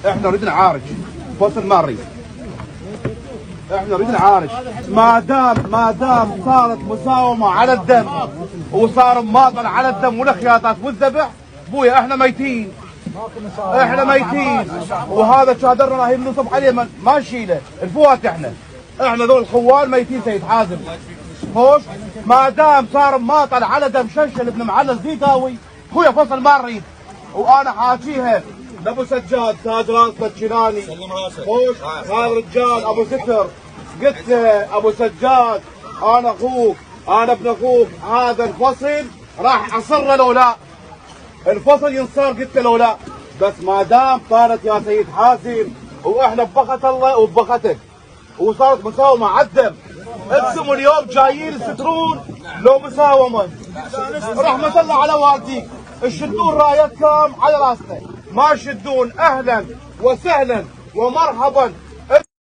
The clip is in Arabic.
احنا نريد نعالج فصل ما نريد. احنا نريد نعالج ما دام صارت مساومه على الدم وصار مماطل على الدم والخياطات والذبح، بويا احنا ميتين. احنا ميتين، وهذا شادرنا راهي بنصب عليه ما نشيله الفوات. احنا ذول الخوان ميتين سيد حازم. خوش ما دام صار مماطل على دم شنشل ابن معلل زيتاوي، بويا فصل ما نريد. وانا حاكيها لابو سجاد تاج راسه الشيلاني. خوش هذا الرجال ابو ستر، قلت له ابو سجاد انا اخوك، انا ابن اخوك، هذا الفصل راح اصر لو لا الفصل ينصار، قلت له لو لا، بس ما دام صارت يا سيد حازم واحنا ببخت الله وببختك وصارت مساومه على الدم، اقسموا اليوم جايين يسترون لو مساومه. رحمه الله على والديك، تشدون رايتكم على راسنا، ما تشدون. اهلا وسهلا ومرحبا